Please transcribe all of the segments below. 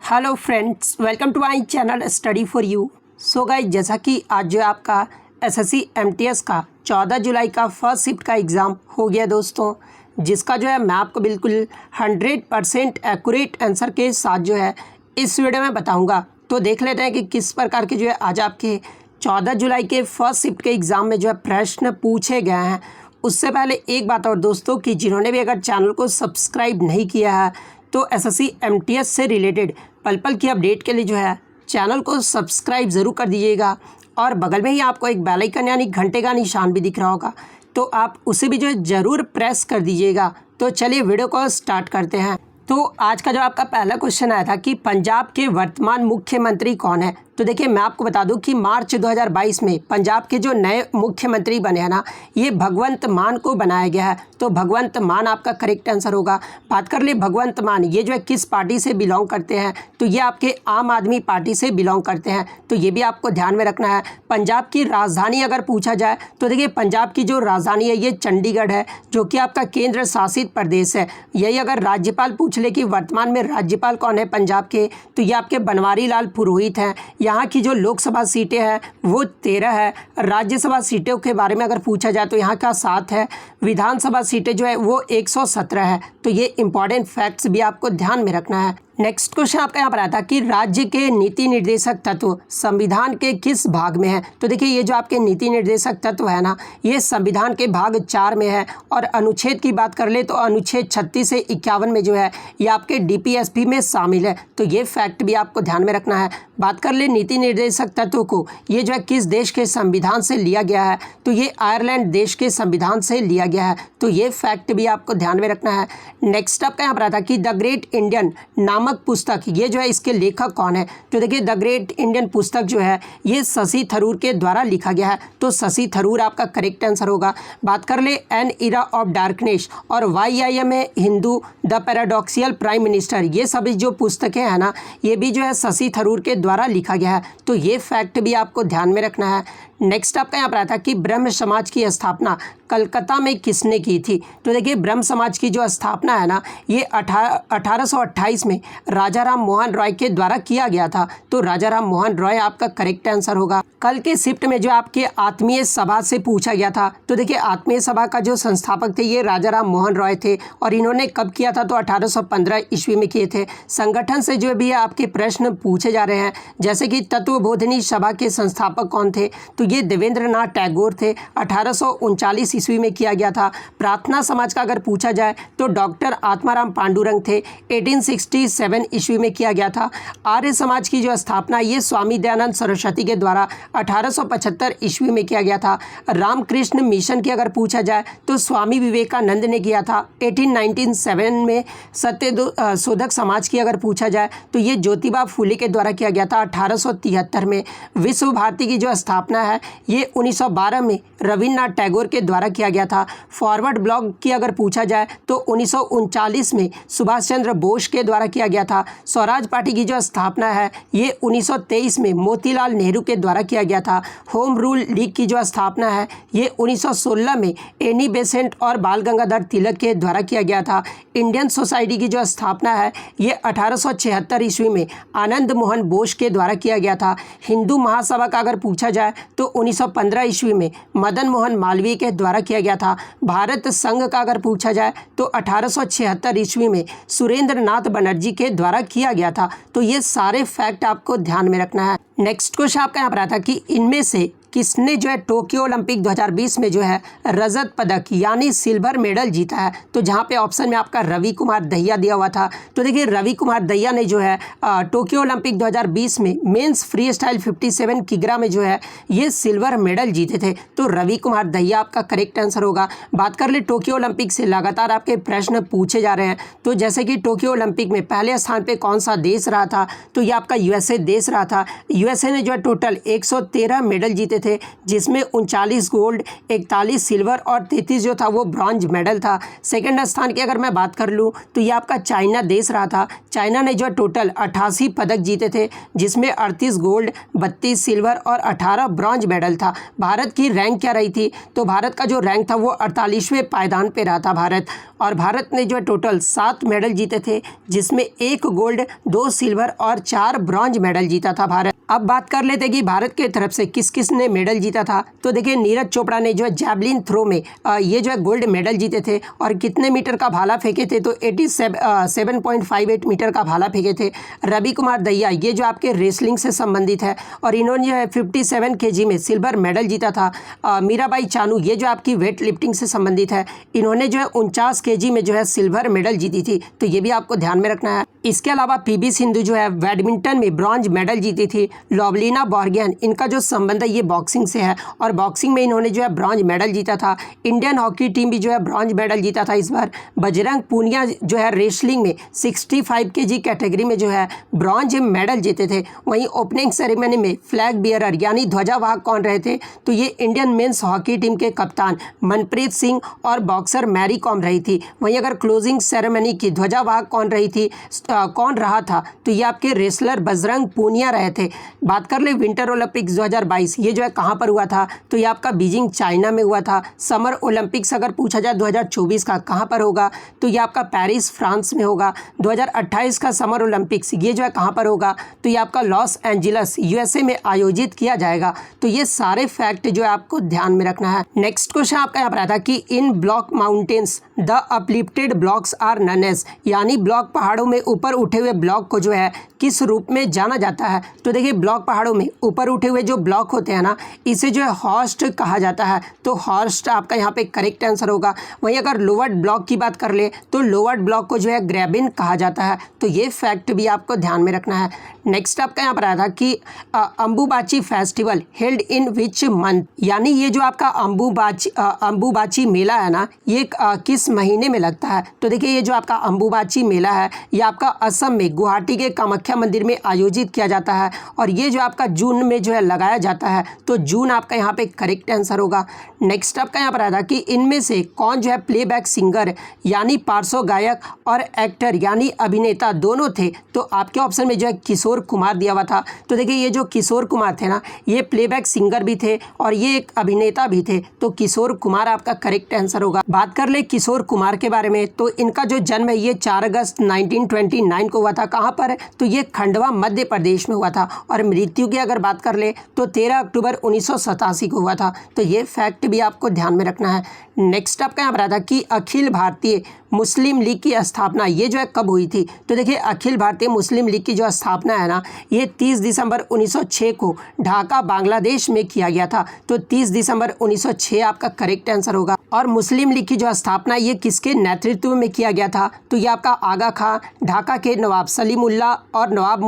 Hello friends, welcome to my channel study for you. So guys, जैसा कि आज जो है आपका एसएससी एमटीएस का 14 जुलाई का फर्स्ट शिफ्ट का एग्ज़ाम हो गया दोस्तों, जिसका जो है मैं आपको बिल्कुल 100% एक्यूरेट आंसर के साथ जो है इस वीडियो में बताऊंगा। तो देख लेते हैं कि किस प्रकार के जो है आज आपके 14 जुलाई के फर्स्ट शिफ्ट के एग्ज़ाम में जो है प्रश्न पूछे गए हैं। उससे पहले एक बात और दोस्तों, कि जिन्होंने भी अगर चैनल को सब्सक्राइब नहीं किया है तो एसएससी एमटीएस से रिलेटेड पल पल की अपडेट के लिए जो है चैनल को सब्सक्राइब ज़रूर कर दीजिएगा। और बगल में ही आपको एक बेल आइकन यानी घंटे का निशान भी दिख रहा होगा, तो आप उसे भी जो है ज़रूर प्रेस कर दीजिएगा। तो चलिए वीडियो को स्टार्ट करते हैं। तो आज का जो आपका पहला क्वेश्चन आया था कि पंजाब के वर्तमान मुख्यमंत्री कौन है। तो देखिए, मैं आपको बता दूं कि मार्च 2022 में पंजाब के जो नए मुख्यमंत्री बने हैं ना, ये भगवंत मान को बनाया गया है। तो भगवंत मान आपका करेक्ट आंसर होगा। बात कर ले भगवंत मान, ये जो है किस पार्टी से बिलोंग करते हैं, तो ये आपके आम आदमी पार्टी से बिलोंग करते हैं। तो ये भी आपको ध्यान में रखना है। पंजाब की राजधानी अगर पूछा जाए तो देखिए, पंजाब की जो राजधानी है ये चंडीगढ़ है, जो कि आपका केंद्र शासित प्रदेश है। यही अगर राज्यपाल पूछ ले कि वर्तमान में राज्यपाल कौन है पंजाब के, तो ये आपके बनवारी लाल पुरोहित हैं। यहाँ की जो लोकसभा सीटें हैं वो 13 है। राज्यसभा सीटों के बारे में अगर पूछा जाए तो यहाँ का 7 है। विधानसभा सीटें जो है वो 117 है। तो ये इंपॉर्टेंट फैक्ट्स भी आपको ध्यान में रखना है। नेक्स्ट क्वेश्चन आपका यहाँ पर आता है कि राज्य के नीति निर्देशक तत्व संविधान के किस भाग में है। तो देखिए, ये जो आपके नीति निर्देशक तत्व है ना, ये संविधान के भाग 4 में है। और अनुच्छेद की बात कर ले तो अनुच्छेद 36 से 51 में जो है ये आपके डीपीएसपी में शामिल है। तो ये फैक्ट भी आपको ध्यान में रखना है। बात कर ले नीति निर्देशक तत्व को, ये जो है किस देश के संविधान से लिया गया है, तो ये आयरलैंड देश के संविधान से लिया गया है। तो ये फैक्ट भी आपको ध्यान में रखना है। नेक्स्ट आपका यहाँ पर आता है कि द ग्रेट इंडियन नामक पुस्तक, ये जो है इसके लेखक कौन है। तो देखिए, द ग्रेट इंडियन पुस्तक जो है ये शशि थरूर के द्वारा लिखा गया है। तो शशि थरूर आपका करेक्ट आंसर होगा। बात कर ले एन इरा ऑफ डार्कनेस और YIM A Hindu, the paradoxical prime minister, ये सभी जो पुस्तकें हैं ना, ये भी जो है शशि थरूर के द्वारा लिखा गया है। तो ये फैक्ट भी आपको ध्यान में रखना है। नेक्स्ट आपका यहाँ पर आता है कि ब्रह्म समाज की स्थापना कलकत्ता में किसने की थी। तो देखिए, ब्रह्म समाज की जो स्थापना है ना, ये 1828 में राजा राम मोहन रॉय के द्वारा किया गया था। तो राजा राम मोहन रॉय आपका करेक्ट आंसर होगा। कल के शिफ्ट में जो आपके आत्मीय सभा से पूछा गया था, तो देखिए आत्मीय सभा का जो संस्थापक थे ये राजा राम मोहन रॉय थे। और इन्होंने कब किया था, तो 1815 ईस्वी में किए थे। संगठन से जो भी आपके प्रश्न पूछे जा रहे हैं, जैसे कि तत्वबोधिनी सभा के संस्थापक कौन थे, तो ये देवेंद्रनाथ टैगोर थे। 1839 ईस्वी में किया गया था। प्रार्थना समाज का अगर पूछा जाए तो डॉक्टर आत्माराम पांडुरंग थे। 1867 ईस्वी में किया गया था। आर्य समाज की जो स्थापना ये स्वामी दयानंद सरस्वती के द्वारा 1875 ईस्वी में किया गया था। रामकृष्ण मिशन की अगर पूछा जाए तो स्वामी विवेकानंद ने किया था। 1897 में सत्य शोधक समाज की अगर पूछा जाए तो ये ज्योतिबा फुले के द्वारा किया गया था 1873 में। विश्व भारती की जो स्थापना है ये 1912 में रविन्द्रनाथ टैगोर के द्वारा किया गया था। फॉरवर्ड ब्लॉक की अगर पूछा जाए तो 1939 में सुभाष चंद्र बोस के द्वारा किया गया था। स्वराज पार्टी की जो स्थापना है ये 1923 में मोतीलाल नेहरू के द्वारा किया गया था। होम रूल लीग की जो स्थापना है ये 1916 में एनी बेसेंट और बाल गंगाधर तिलक के द्वारा किया गया था। इंडियन सोसाइटी की जो स्थापना है ये 1876 ईस्वी में आनंद मोहन बोस के द्वारा किया गया था। हिंदू महासभा का अगर पूछा जाए तो 1915 ईस्वी में मदन मोहन मालवीय के द्वारा किया गया था। भारत संघ का अगर पूछा जाए तो 1876 ईस्वी में सुरेंद्र नाथ बनर्जी के द्वारा किया गया था। तो ये सारे फैक्ट आपको ध्यान में रखना है। नेक्स्ट क्वेश्चन आपका यहाँ पर आता है कि इनमें से किसने जो है टोक्यो ओलंपिक 2020 में जो है रजत पदक यानी सिल्वर मेडल जीता है। तो जहाँ पे ऑप्शन में आपका रवि कुमार दहिया दिया हुआ था, तो देखिए रवि कुमार दहिया ने जो है टोक्यो ओलंपिक 2020 में मेंस फ्री स्टाइल 57 किग्रा में जो है ये सिल्वर मेडल जीते थे। तो रवि कुमार दहिया आपका करेक्ट आंसर होगा। बात कर ले टोक्यो ओलंपिक से लगातार आपके प्रश्न पूछे जा रहे हैं। तो जैसे कि टोक्यो ओलंपिक में पहले स्थान पर कौन सा देश रहा था, तो ये आपका USA देश रहा था। USA ने जो है टोटल 113 मेडल जीते थे। थे, जिसमें 39 गोल्ड, 41 सिल्वर और 33 जो था वो ब्रॉन्ज मेडल था। सेकंड स्थान की अगर मैं बात कर लूँ तो ये आपका चाइना देश रहा था। चाइना ने जो टोटल 88 पदक जीते थे, जिसमें 38 गोल्ड, 32 सिल्वर और 18 ब्रॉन्ज मेडल था। भारत की रैंक क्या रही थी, तो भारत का जो रैंक था वो 48वें पायदान पे रहा था भारत। और भारत ने जो टोटल 7 मेडल जीते थे, जिसमें 1 गोल्ड, 2 सिल्वर और 4 ब्रॉन्ज मेडल जीता था भारत। अब बात कर लेते हैं कि भारत की तरफ से किस किस ने मेडल जीता था। तो देखिए, नीरज चोपड़ा ने जो है जैवलिन थ्रो में ये जो है गोल्ड मेडल जीते थे। और कितने मीटर का भाला फेंके थे, तो 87.58 मीटर का भाला फेंके थे। रवि कुमार दहिया ये जो आपके रेसलिंग से संबंधित है, और इन्होंने जो है 57 kg में सिल्वर मेडल जीता था। मीराबाई चानू ये जो आपकी वेट लिफ्टिंग से संबंधित है, इन्होंने जो है 49 kg में जो है सिल्वर मेडल जीती थी, तो ये भी आपको ध्यान में रखना है। इसके अलावा पीवी सिंधु जो है बैडमिंटन में ब्रॉन्ज मेडल जीती थी। लवलीना बोर्गोहेन इनका जो संबंध है ये बॉक्सिंग से है, और बॉक्सिंग में इन्होंने जो है ब्रॉन्ज मेडल जीता था। इंडियन हॉकी टीम भी जो है ब्रॉन्ज मेडल जीता था इस बार। बजरंग पूनिया जो है रेसलिंग में 65 kg कैटेगरी में जो है ब्रॉन्ज मेडल जीते थे। वहीं ओपनिंग सेरेमनी में फ्लैग बियरर यानी ध्वजावाहक कौन रहे थे, तो ये इंडियन मेंस हॉकी टीम के कप्तान मनप्रीत सिंह और बॉक्सर मैरी कॉम रही थी। वहीं अगर क्लोजिंग सेरेमनी की ध्वजावाहक कौन रही थी, कौन रहा था, तो ये आपके रेसलर बजरंग पूनिया रहे थे। बात कर ले विंटर ओलंपिक्स 2022 ये जो है कहाँ पर हुआ था, तो ये आपका बीजिंग चाइना में हुआ था। समर ओलंपिक्स अगर पूछा जाए 2024 का कहाँ पर होगा, तो ये आपका पेरिस फ्रांस में होगा। 2028 का समर ओलंपिक्स ये जो है कहाँ पर होगा, तो ये आपका लॉस एंजलिस यूएसए में आयोजित किया जाएगा। तो ये सारे फैक्ट जो है आपको ध्यान में रखना है। नेक्स्ट क्वेश्चन आपका यहाँ पर आता है कि in block mountains the uplifted blocks are known as, यानी ब्लॉक पहाड़ों में ऊपर उठे हुए ब्लॉक को जो है किस रूप में जाना जाता है। तो देखिए, ब्लॉक पहाड़ों में ऊपर उठे हुए जो ब्लॉक होते हैं ना, इसे जो है हॉर्स्ट कहा जाता है। तो हॉर्स्ट आपका यहाँ पे करेक्ट आंसर होगा। वहीं अगर लोअर ब्लॉक की बात कर ले तो लोअर ब्लॉक को जो है ग्रेबिन कहा जाता है। तो ये फैक्ट भी आपको ध्यान में रखना है। नेक्स्ट आपका यहाँ पर आया था कि Ambubachi festival held in which month, यानी ये जो आपका अंबुबाची मेला है ना, ये किस महीने में लगता है। तो देखिए, ये जो आपका अंबुबाची मेला है ये आपका असम में गुवाहाटी के कामाख्या मंदिर में आयोजित किया जाता है, और ये जो आपका जून में जो है लगाया जाता है। तो जून आपका यहाँ पे करेक्ट आंसर होगा। नेक्स्ट आपका यहाँ पर आया था कि इनमें से कौन जो है प्लेबैक सिंगर यानी पार्श्व गायक और एक्टर यानी अभिनेता दोनों थे। तो आपके ऑप्शन में जो है किशोर कुमार दिया हुआ था। तो देखिए, ये जो किशोर कुमार थे ना, ये प्लेबैक सिंगर भी थे और ये एक अभिनेता भी थे। तो किशोर कुमार आपका करेक्ट आंसर होगा। बात कर ले किशोर कुमार के बारे में, तो इनका जो जन्म है ये 4 अगस्त 1929 को हुआ था। कहाँ पर, तो ये खंडवा मध्य प्रदेश में हुआ था। और मृत्यु की अगर बात कर ले तो 13 अक्टूबर 1987 को हुआ था। तो ये फैक्ट भी आपको ध्यान में रखना है। नेक्स्ट आपका यहाँ पर आता कि अखिल भारतीय मुस्लिम लीग की स्थापना ये जो है कब हुई थी। तो देखिए, अखिल भारतीय मुस्लिम लीग की जो स्थापना है ना, ये 30 दिसंबर 1906 को ढाका बांग्लादेश में किया गया था। तो 30 दिसंबर 1906 आपका करेक्ट आंसर होगा। और मुस्लिम लीग की जो स्थापना ये किसके नेतृत्व में किया गया था, तो ये आपका आगा खां, ढाका के नवाब सलीमुल्लाह और नवाब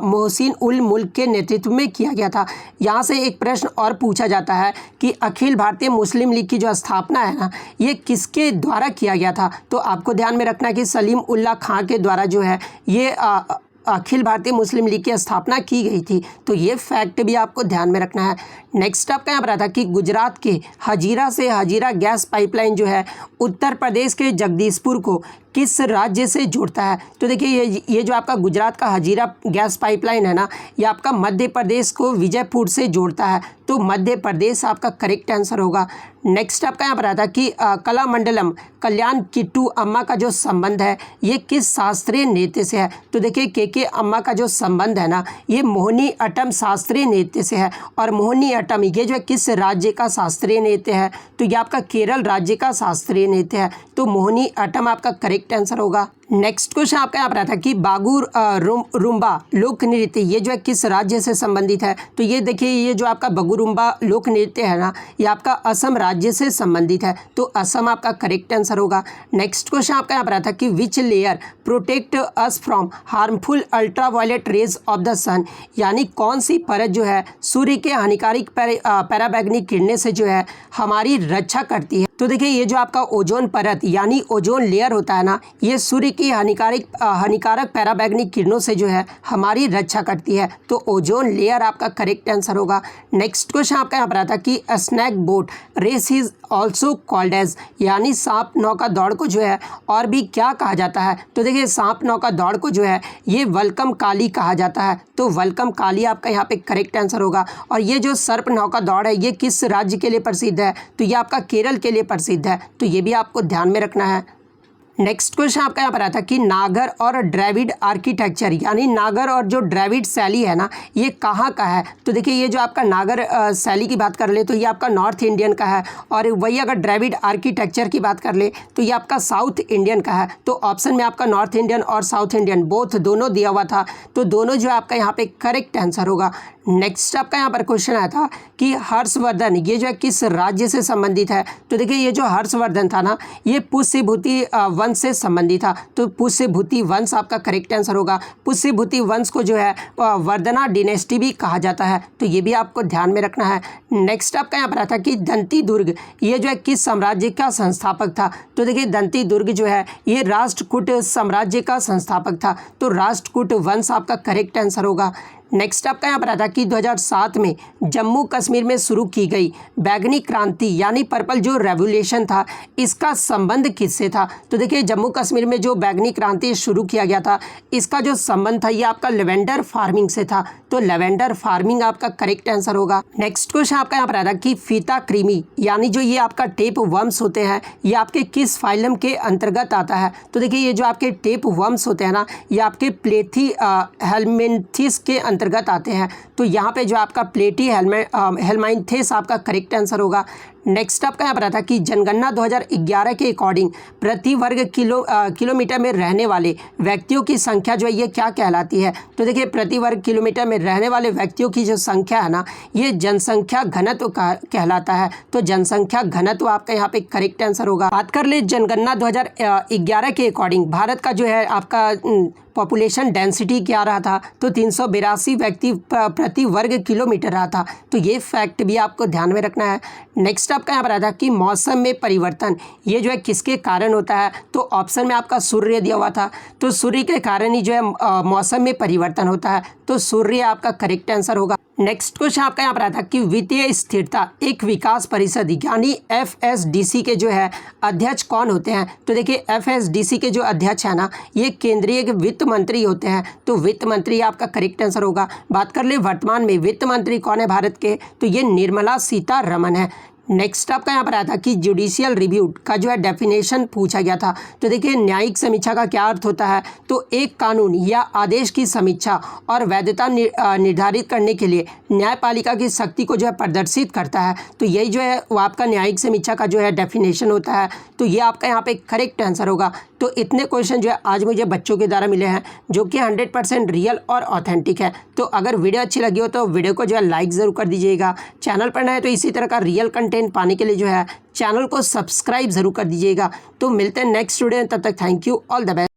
मोहसिन उल मुल्क के नेतृत्व में किया गया था। यहाँ से एक प्रश्न और पूछा जाता है कि अखिल भारतीय मुस्लिम लीग की जो स्थापना है ना, ये किसके द्वारा किया गया था। तो आपको ध्यान में रखना कि सलीम उल्लाह खां के द्वारा जो है ये अखिल भारतीय मुस्लिम लीग की स्थापना की गई थी। तो ये फैक्ट भी आपको ध्यान में रखना है। नेक्स्ट आपका यहाँ पर आता कि गुजरात के हजीरा से हजीरा गैस पाइपलाइन जो है उत्तर प्रदेश के जगदीशपुर को किस राज्य से जोड़ता है। तो देखिए, ये जो आपका गुजरात का हजीरा गैस पाइपलाइन है ना, ये आपका मध्य प्रदेश को विजयपुर से जोड़ता है। तो मध्य प्रदेश आपका करेक्ट आंसर होगा। नेक्स्ट आपका यहाँ पर आता कि कलामंडलम कल्याण किट्टू अम्मा का जो संबंध है ये किस शास्त्रीय नृत्य से है। तो देखिए, के अम्मा का जो संबंध है ना, ये मोहिनी अट्टम शास्त्रीय नृत्य से है। और मोहिनी अट्टम ये जो है किस राज्य का शास्त्रीय नृत्य है, तो ये आपका केरल राज्य का शास्त्रीय नृत्य है। तो मोहिनी अट्टम आपका करेक्ट आंसर होगा। नेक्स्ट क्वेश्चन आपका यहाँ पर आता है कि बागु रुम्बा लोक नृत्य ये जो है किस राज्य से संबंधित है। तो ये देखिए, ये जो आपका बगुरुम्बा लोक नृत्य है ना, ये आपका असम राज्य से संबंधित है। तो असम आपका करेक्ट आंसर होगा। नेक्स्ट क्वेश्चन आपका यहाँ पर आता है कि which layer protect us from harmful ultraviolet rays of the sun, यानी कौन सी परत जो है सूर्य के हानिकारक पराबैंगनी किरणें से जो है हमारी रक्षा करती है। तो देखिए, ये जो आपका ओजोन परत यानी ओजोन लेयर होता है ना, ये सूर्य की हानिकारक पैराबैंगनी किरणों से जो है हमारी रक्षा करती है, तो ओजोन लेयर आपका करेक्ट आंसर होगा। नेक्स्ट क्वेश्चन आपका यहाँ पर आता है कि snake boat race is also called as, यानी सांप नौका दौड़ को जो है और भी क्या कहा जाता है? तो देखिए सांप नौका दौड़ को जो है ये वल्कम काली कहा जाता है, तो वल्कम काली आपका यहाँ पे करेक्ट आंसर होगा। और ये जो सर्प नौका दौड़ है ये किस राज्य के लिए प्रसिद्ध है? तो ये आपका केरल के लिए प्रसिद्ध है, तो ये भी आपको ध्यान में रखना है। नेक्स्ट क्वेश्चन आपका यहाँ पर आता है कि नागर और द्रविड़ आर्किटेक्चर, यानी नागर और जो द्रविड़ शैली है ना ये कहाँ का है? तो देखिए ये जो आपका नागर शैली की बात कर ले तो ये आपका नॉर्थ इंडियन का है, और वही अगर द्रविड़ आर्किटेक्चर की बात कर ले तो ये आपका साउथ इंडियन का है। तो ऑप्शन में आपका नॉर्थ इंडियन और साउथ इंडियन बोथ दोनों दिया हुआ था, तो दोनों जो आपका यहाँ पे करेक्ट आंसर होगा। नेक्स्ट आपका यहाँ पर क्वेश्चन आया था कि हर्षवर्धन ये जो है किस राज्य से संबंधित है? तो देखिए ये जो हर्षवर्धन था ना ये पुष्यभूति वंश से संबंधित था, तो पुष्यभूति वंश आपका करेक्ट आंसर होगा। पुष्यभूति वंश को जो है वर्धना डिनेस्टी भी कहा जाता है, तो ये भी आपको ध्यान में रखना है। नेक्स्ट आपका यहाँ पर आता है कि दंती दुर्ग ये जो है किस साम्राज्य का संस्थापक था? तो देखिए दंती दुर्ग जो है ये राष्ट्रकूट साम्राज्य का संस्थापक था, तो राष्ट्रकूट वंश आपका करेक्ट आंसर होगा। नेक्स्ट आपका यहाँ पर आता है कि 2007 में जम्मू कश्मीर में शुरू की गई बैगनी क्रांति यानी पर्पल जो रेवोल्यूशन था इसका संबंध किससे था? तो देखिए जम्मू कश्मीर में जो बैगनी क्रांति शुरू किया गया था इसका जो संबंध था ये आपका लेवेंडर फार्मिंग से था, तो लेवेंडर फार्मिंग आपका करेक्ट आंसर होगा। नेक्स्ट क्वेश्चन आपका यहाँ पर आता है कि फीता कृमि यानी जो ये आपका टेप वर्म्स होते हैं ये आपके किस फाइलम के अंतर्गत आता है? तो देखिए ये जो आपके टेप वर्म्स होते हैं ना ये आपके प्लेथी हेलमिन्थिस के अंतर्गत आते हैं, तो यहाँ पे जो आपका प्लेटी हेलमिन्थिस आपका करेक्ट आंसर होगा। नेक्स्ट आपका यहाँ पर आता है कि जनगणना 2011 के अकॉर्डिंग प्रति वर्ग किलोमीटर में रहने वाले व्यक्तियों की संख्या जो है ये क्या कहलाती है? तो देखिए प्रति वर्ग किलोमीटर में रहने वाले व्यक्तियों की जो संख्या है ना ये जनसंख्या घनत्व कहलाता है, तो जनसंख्या घनत्व आपका यहाँ पे करेक्ट आंसर होगा। बात कर ले जनगणना 2011 के अकॉर्डिंग भारत का जो है आपका पॉपुलेशन डेंसिटी क्या रहा था? तो 382 व्यक्ति प्रति वर्ग किलोमीटर रहा था, तो ये फैक्ट भी आपको ध्यान में रखना है। नेक्स्ट आपका यहाँ पर आता है कि मौसम में परिवर्तन ये जो है किसके कारण होता है? तो ऑप्शन में आपका सूर्य दिया हुआ था, तो सूर्य के कारण ही जो है मौसम में परिवर्तन होता है, तो सूर्य आपका करेक्ट आंसर होगा। नेक्स्ट क्वेश्चन आपका यहाँ पर आता है कि वित्तीय स्थिरता एक विकास परिषद यानी FSDC के जो है अध्यक्ष कौन होते हैं? तो देखिए FSDC के जो अध्यक्ष है ना ये केंद्रीय वित्त मंत्री होते हैं, तो वित्त मंत्री आपका करेक्ट आंसर होगा। बात कर ले वर्तमान में वित्त मंत्री कौन है भारत के? तो ये निर्मला सीतारमण है। नेक्स्ट आपका यहाँ पर आया था कि जुडिशियल रिव्यू का जो है डेफिनेशन पूछा गया था, तो देखिए न्यायिक समीक्षा का क्या अर्थ होता है? तो एक कानून या आदेश की समीक्षा और वैधता निर्धारित करने के लिए न्यायपालिका की शक्ति को जो है प्रदर्शित करता है, तो यही जो है वो आपका न्यायिक समीक्षा का जो है डेफिनेशन होता है, तो ये आपका यहाँ पे करेक्ट आंसर होगा। तो इतने क्वेश्चन जो है आज मुझे बच्चों के द्वारा मिले हैं जो कि 100% रियल और ऑथेंटिक है। तो अगर वीडियो अच्छी लगी हो तो वीडियो को जो है लाइक ज़रूर कर दीजिएगा। चैनल पर नए तो इसी तरह का रियल कंटेंट पाने के लिए जो है चैनल को सब्सक्राइब ज़रूर कर दीजिएगा। तो मिलते हैं नेक्स्ट वीडियो में, तब तक thank you, all the best.